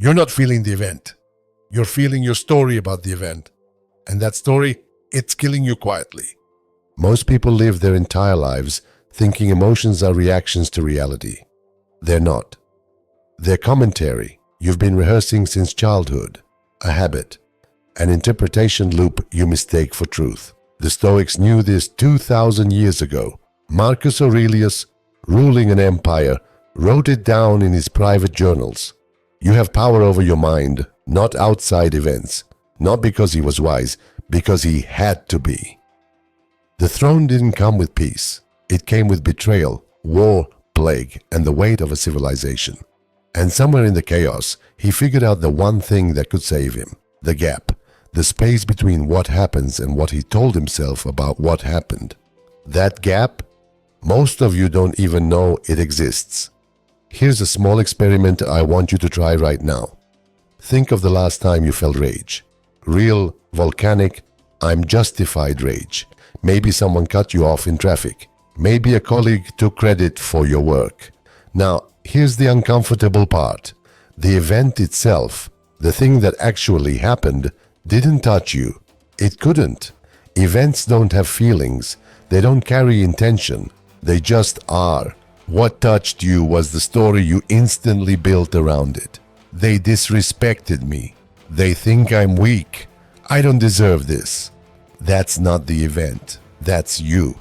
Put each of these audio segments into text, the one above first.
You're not feeling the event. You're feeling your story about the event. And that story, it's killing you quietly. Most people live their entire lives thinking emotions are reactions to reality. They're not. They're commentary you've been rehearsing since childhood, a habit, an interpretation loop you mistake for truth. The Stoics knew this 2,000 years ago. Marcus Aurelius, ruling an empire, wrote it down in his private journals. You have power over your mind, not outside events. Not because he was wise, because he had to be. The throne didn't come with peace. It came with betrayal, war, plague, and the weight of a civilization. And somewhere in the chaos, he figured out the one thing that could save him. The gap. The space between what happens and what he told himself about what happened. That gap, most of you don't even know it exists. Here's a small experiment I want you to try right now. Think of the last time you felt rage. Real, volcanic, I'm justified rage. Maybe someone cut you off in traffic. Maybe a colleague took credit for your work. Now, here's the uncomfortable part. The event itself, the thing that actually happened, didn't touch you. It couldn't. Events don't have feelings. They don't carry intention. They just are. What touched you was the story you instantly built around it. They disrespected me. They think I'm weak. I don't deserve this. That's not the event. That's you.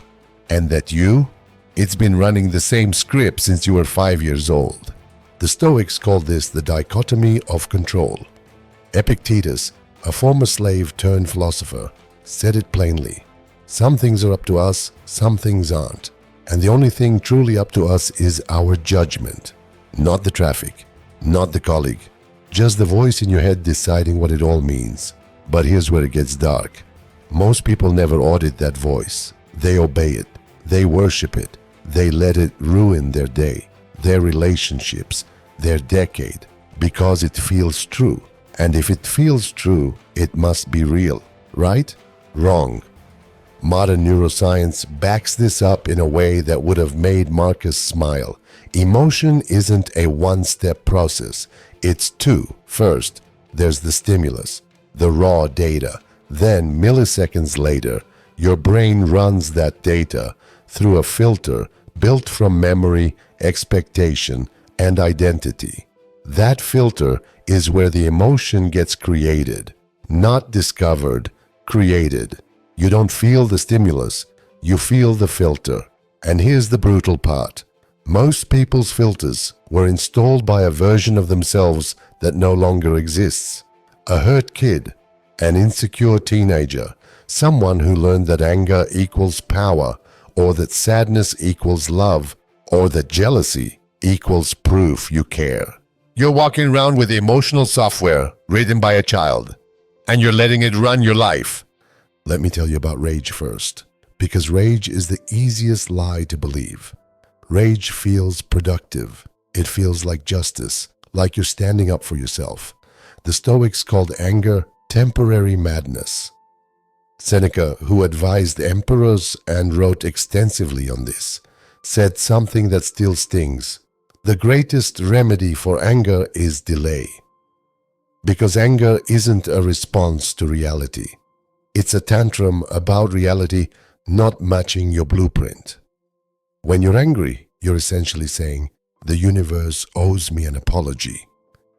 And that you? It's been running the same script since you were 5 years old. The Stoics called this the dichotomy of control. Epictetus, a former slave turned philosopher, said it plainly. Some things are up to us, some things aren't. And the only thing truly up to us is our judgment. Not the traffic, not the colleague, just the voice in your head deciding what it all means. But here's where it gets dark. Most people never audit that voice. They obey it. They worship it. They let it ruin their day, their relationships, their decade, because it feels true. And if it feels true, it must be real, right? Wrong. Modern neuroscience backs this up in a way that would have made Marcus smile. Emotion isn't a one-step process. It's two. First, there's the stimulus, the raw data. Then, milliseconds later, your brain runs that data through a filter built from memory, expectation, and identity. That filter is where the emotion gets created, not discovered, created. You don't feel the stimulus, you feel the filter. And here's the brutal part. Most people's filters were installed by a version of themselves that no longer exists. A hurt kid, an insecure teenager, someone who learned that anger equals power, or that sadness equals love, or that jealousy equals proof you care. You're walking around with emotional software written by a child, and you're letting it run your life. Let me tell you about rage first, because rage is the easiest lie to believe. Rage feels productive. It feels like justice, like you're standing up for yourself. The Stoics called anger temporary madness. Seneca, who advised emperors and wrote extensively on this, said something that still stings. The greatest remedy for anger is delay. Because anger isn't a response to reality. It's a tantrum about reality not matching your blueprint. When you're angry, you're essentially saying, the universe owes me an apology.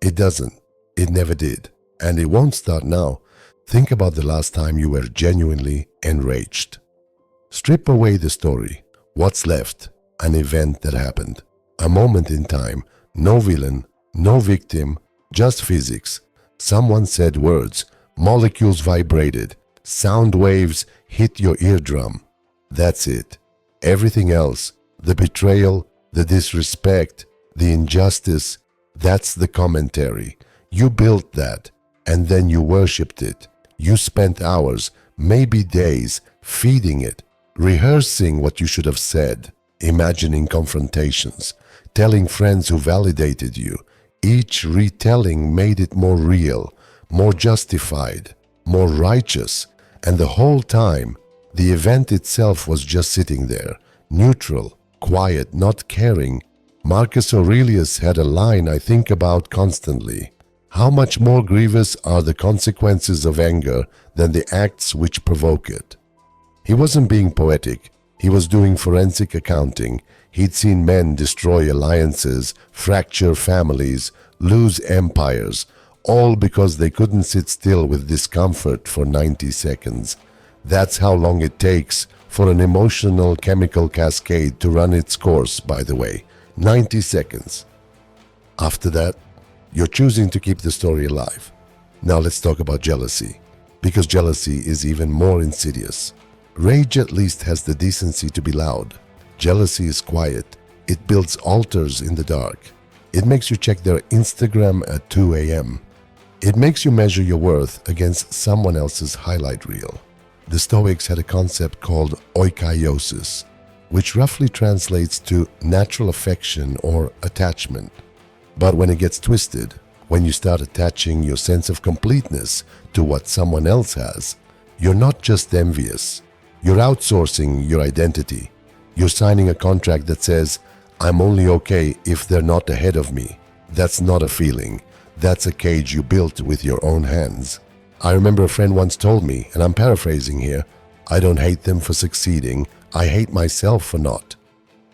It doesn't. It never did. And it won't start now. Think about the last time you were genuinely enraged. Strip away the story. What's left? An event that happened. A moment in time. No villain, no victim, just physics. Someone said words. Molecules vibrated. Sound waves hit your eardrum. That's it. Everything else, the betrayal, the disrespect, the injustice, that's the commentary. You built that, and then you worshipped it. You spent hours, maybe days, feeding it, rehearsing what you should have said, imagining confrontations, telling friends who validated you. Each retelling made it more real, more justified, more righteous. And the whole time, the event itself was just sitting there, neutral, quiet, not caring. Marcus Aurelius had a line I think about constantly. How much more grievous are the consequences of anger than the acts which provoke it? He wasn't being poetic. He was doing forensic accounting. He'd seen men destroy alliances, fracture families, lose empires, all because they couldn't sit still with discomfort for 90 seconds. That's how long it takes for an emotional chemical cascade to run its course, by the way. 90 seconds. After that, you're choosing to keep the story alive. Now let's talk about jealousy, because jealousy is even more insidious. Rage at least has the decency to be loud. Jealousy is quiet. It builds altars in the dark. It makes you check their Instagram at 2 a.m. It makes you measure your worth against someone else's highlight reel. The Stoics had a concept called oikaiosis, which roughly translates to natural affection or attachment. But when it gets twisted, when you start attaching your sense of completeness to what someone else has, you're not just envious. You're outsourcing your identity. You're signing a contract that says, I'm only okay if they're not ahead of me. That's not a feeling. That's a cage you built with your own hands. I remember a friend once told me, and I'm paraphrasing here, I don't hate them for succeeding. I hate myself for not.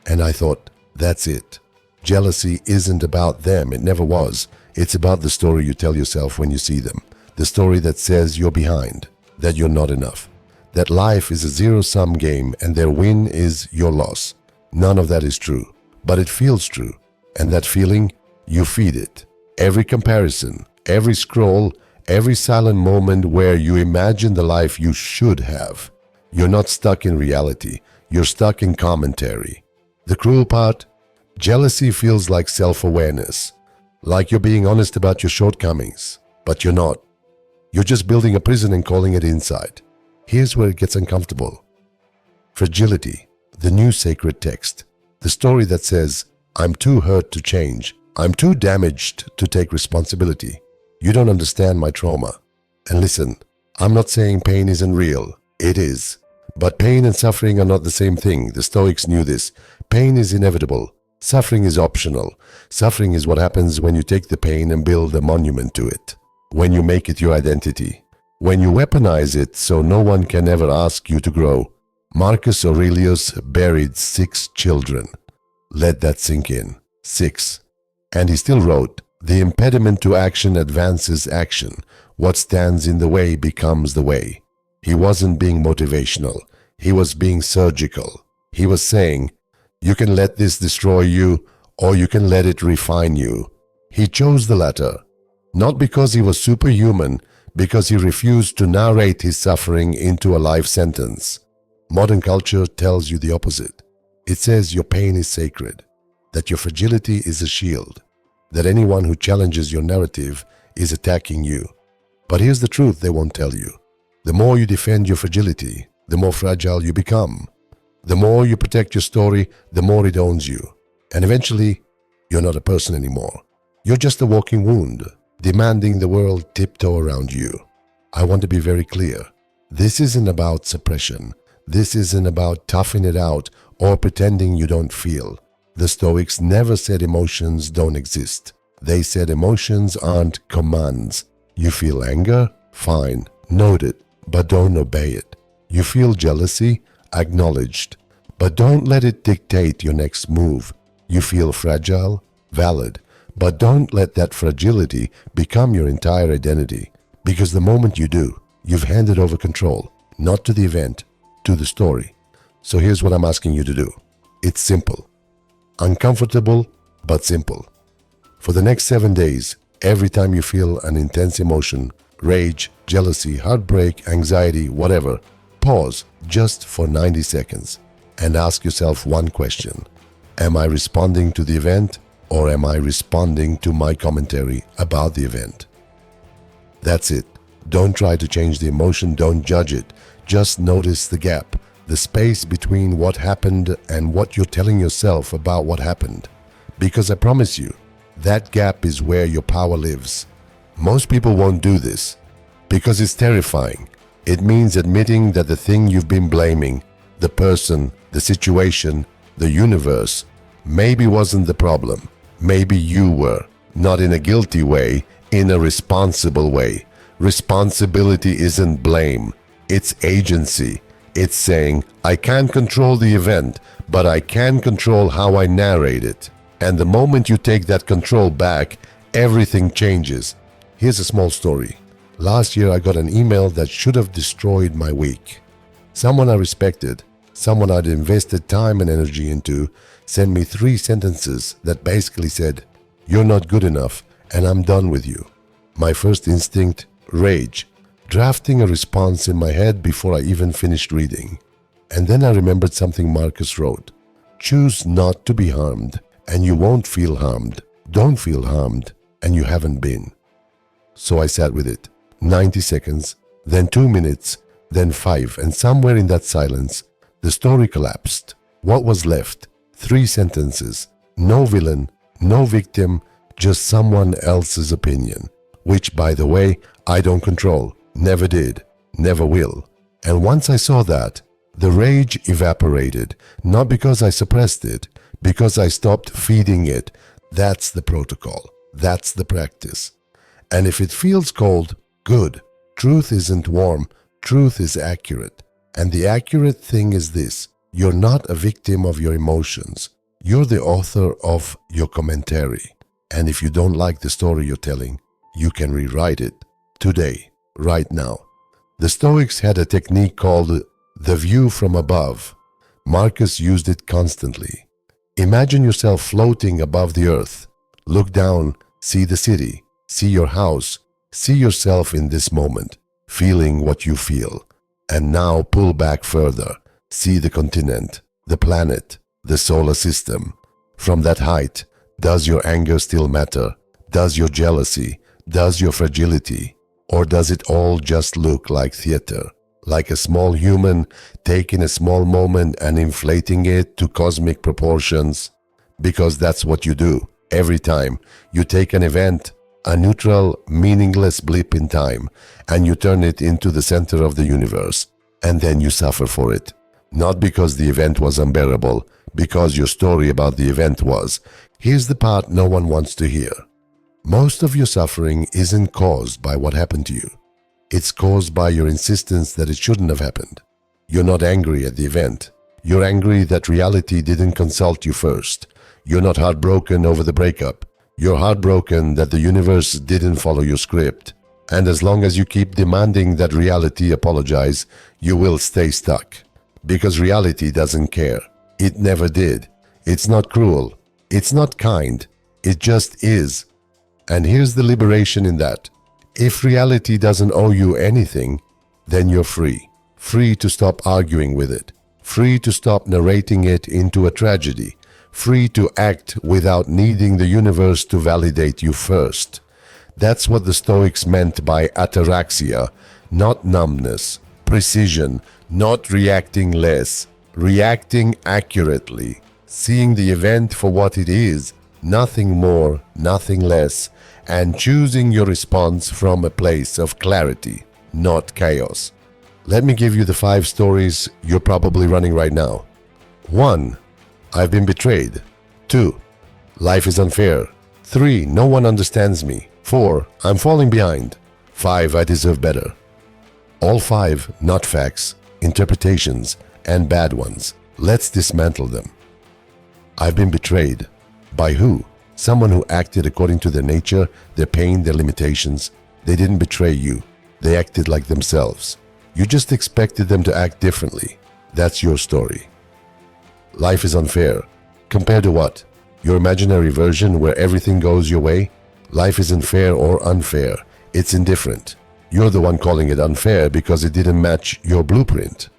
And I thought, that's it. Jealousy isn't about them. It never was. It's about the story you tell yourself when you see them. The story that says you're behind, that you're not enough, that life is a zero-sum game and their win is your loss. None of that is true, but it feels true. And that feeling, you feed it. Every comparison, every scroll, every silent moment where you imagine the life you should have. You're not stuck in reality. You're stuck in commentary. The cruel part? Jealousy feels like self-awareness, like you're being honest about your shortcomings, but you're not. You're just building a prison and calling it inside. Here's where it gets uncomfortable. Fragility, the new sacred text, the story that says, I'm too hurt to change. I'm too damaged to take responsibility. You don't understand my trauma. And listen, I'm not saying pain isn't real. It is. But pain and suffering are not the same thing. The Stoics knew this. Pain is inevitable. Suffering is optional. Suffering is what happens when you take the pain and build a monument to it. When you make it your identity. When you weaponize it so no one can ever ask you to grow. Marcus Aurelius buried 6 children. Let that sink in. 6. And he still wrote, the impediment to action advances action. What stands in the way becomes the way. He wasn't being motivational. He was being surgical. He was saying, you can let this destroy you, or you can let it refine you. He chose the latter, not because he was superhuman, because he refused to narrate his suffering into a life sentence. Modern culture tells you the opposite. It says your pain is sacred, that your fragility is a shield, that anyone who challenges your narrative is attacking you. But here's the truth they won't tell you. The more you defend your fragility, the more fragile you become. The more you protect your story, the more it owns you. And eventually, you're not a person anymore. You're just a walking wound, demanding the world tiptoe around you. I want to be very clear. This isn't about suppression. This isn't about toughing it out or pretending you don't feel. The Stoics never said emotions don't exist. They said emotions aren't commands. You feel anger? Fine, note it, but don't obey it. You feel jealousy? Acknowledged, but don't let it dictate your next move. You feel fragile? Valid, but don't let that fragility become your entire identity, because the moment you do, you've handed over control, not to the event, to the story. So here's what I'm asking you to do. It's simple. Uncomfortable, but simple. For the next 7 days, every time you feel an intense emotion, rage, jealousy, heartbreak, anxiety, whatever, pause just for 90 seconds and ask yourself one question. Am I responding to the event, or am I responding to my commentary about the event? That's it. Don't try to change the emotion. Don't judge it. Just notice the gap, the space between what happened and what you're telling yourself about what happened. Because I promise you, that gap is where your power lives. Most people won't do this because it's terrifying. It means admitting that the thing you've been blaming, the person, the situation, the universe, maybe wasn't the problem. Maybe you were, not in a guilty way, in a responsible way. Responsibility isn't blame, it's agency. It's saying, I can't control the event, but I can control how I narrate it. And the moment you take that control back, everything changes. Here's a small story. Last year I got an email that should have destroyed my week. Someone I respected, someone I'd invested time and energy into, sent me 3 sentences that basically said, "You're not good enough and I'm done with you." My first instinct, rage, drafting a response in my head before I even finished reading. And then I remembered something Marcus wrote. Choose not to be harmed and you won't feel harmed. Don't feel harmed and you haven't been. So I sat with it. 90 seconds, then 2 minutes, then 5, and somewhere in that silence, the story collapsed. What was left? 3 sentences. No villain, no victim, just someone else's opinion. Which, by the way, I don't control. Never did. Never will. And once I saw that, the rage evaporated. Not because I suppressed it, because I stopped feeding it. That's the protocol. That's the practice. And if it feels cold, good. Truth isn't warm. Truth is accurate. And the accurate thing is this. You're not a victim of your emotions. You're the author of your commentary. And if you don't like the story you're telling, you can rewrite it today, right now. The Stoics had a technique called the view from above. Marcus used it constantly. Imagine yourself floating above the earth. Look down, see the city, see your house, see yourself in this moment, feeling what you feel. And now pull back further. See the continent, the planet, the solar system. From that height, does your anger still matter? Does your jealousy? Does your fragility? Or does it all just look like theater? Like a small human taking a small moment and inflating it to cosmic proportions? Because that's what you do every time. You take an event, a neutral, meaningless blip in time, and you turn it into the center of the universe. And then you suffer for it. Not because the event was unbearable, because your story about the event was. Here's the part no one wants to hear. Most of your suffering isn't caused by what happened to you. It's caused by your insistence that it shouldn't have happened. You're not angry at the event. You're angry that reality didn't consult you first. You're not heartbroken over the breakup. You're heartbroken that the universe didn't follow your script. And as long as you keep demanding that reality apologize, you will stay stuck. Because reality doesn't care. It never did. It's not cruel. It's not kind. It just is. And here's the liberation in that. If reality doesn't owe you anything, then you're free. Free to stop arguing with it. Free to stop narrating it into a tragedy. Free to act without needing the universe to validate you first. That's what the Stoics meant by ataraxia, not numbness. Precision, not reacting less. Reacting accurately. Seeing the event for what it is, nothing more, nothing less, and choosing your response from a place of clarity, not chaos. Let me give you the 5 stories you're probably running right now. 1. I've been betrayed. 2. Life is unfair. 3. No one understands me. 4. I'm falling behind. 5. I deserve better. All 5 not facts, interpretations, and bad ones. Let's dismantle them. I've been betrayed. By who? Someone who acted according to their nature, their pain, their limitations. They didn't betray you. They acted like themselves. You just expected them to act differently. That's your story. Life is unfair. Compared to what? Your imaginary version where everything goes your way? Life isn't fair or unfair. It's indifferent. You're the one calling it unfair because it didn't match your blueprint.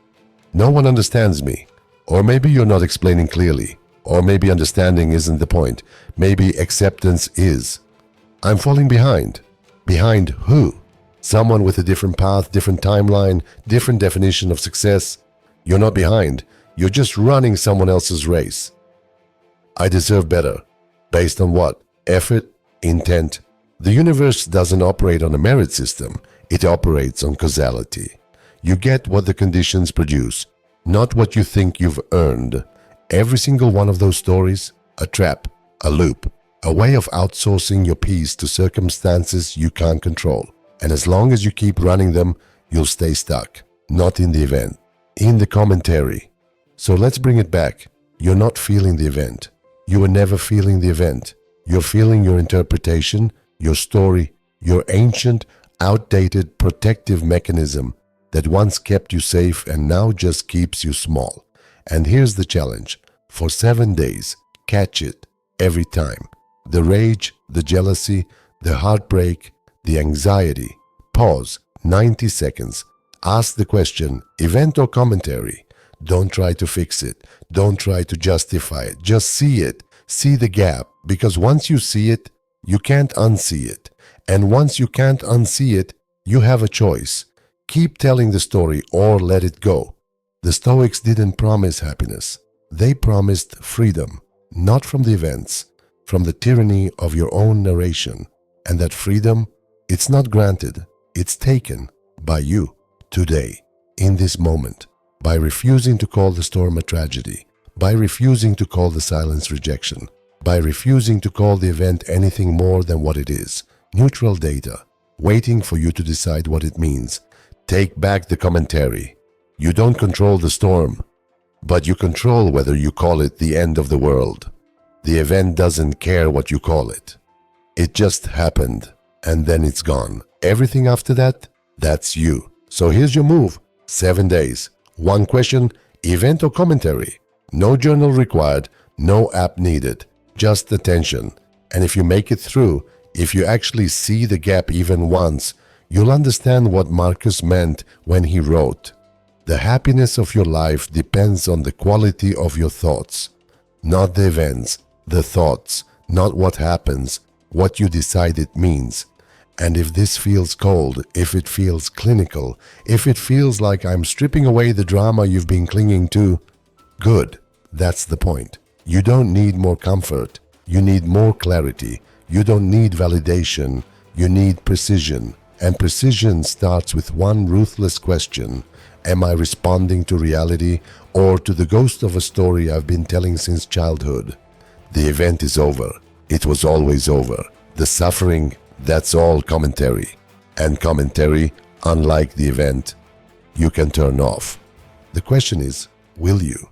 No one understands me. Or maybe you're not explaining clearly. Or maybe understanding isn't the point. Maybe acceptance is. I'm falling behind. Behind who? Someone with a different path, different timeline, different definition of success. You're not behind. You're just running someone else's race. I deserve better. Based on what? Effort? Intent? The universe doesn't operate on a merit system. It operates on causality. You get what the conditions produce, not what you think you've earned. Every single one of those stories, a trap, a loop. a way of outsourcing your peace to circumstances you can't control. And as long as you keep running them, you'll stay stuck, not in the event, in the commentary. So let's bring it back. You're not feeling the event. You were never feeling the event. You're feeling your interpretation, your story, your ancient, outdated protective mechanism that once kept you safe and now just keeps you small. And here's the challenge. For 7 days, catch it every time. The rage, the jealousy, the heartbreak, the anxiety. Pause, 90 seconds. Ask the question, event or commentary? Don't try to fix it. Don't try to justify it. Just see it. See the gap. Because once you see it, you can't unsee it. And once you can't unsee it, you have a choice. Keep telling the story or let it go. The Stoics didn't promise happiness. They promised freedom, not from the events, from the tyranny of your own narration. And that freedom, it's not granted, it's taken by you today, in this moment, by refusing to call the storm a tragedy, by refusing to call the silence rejection, by refusing to call the event anything more than what it is, neutral data, waiting for you to decide what it means. Take back the commentary. You don't control the storm, but you control whether you call it the end of the world. The event doesn't care what you call it. It just happened, and then it's gone. Everything after that, that's you. So here's your move. 7 days. One question, event or commentary. No journal required, no app needed, just attention. And if you make it through, if you actually see the gap even once, you'll understand what Marcus meant when he wrote, "The happiness of your life depends on the quality of your thoughts, not the events, the thoughts, not what happens, what you decide it means. And if this feels cold, if it feels clinical, if it feels like I'm stripping away the drama you've been clinging to, good, that's the point. You don't need more comfort, you need more clarity. You don't need validation, you need precision. And precision starts with one ruthless question. Am I responding to reality or to the ghost of a story I've been telling since childhood? The event is over. It was always over. The suffering, that's all commentary. And commentary, unlike the event, you can turn off. The question is, will you?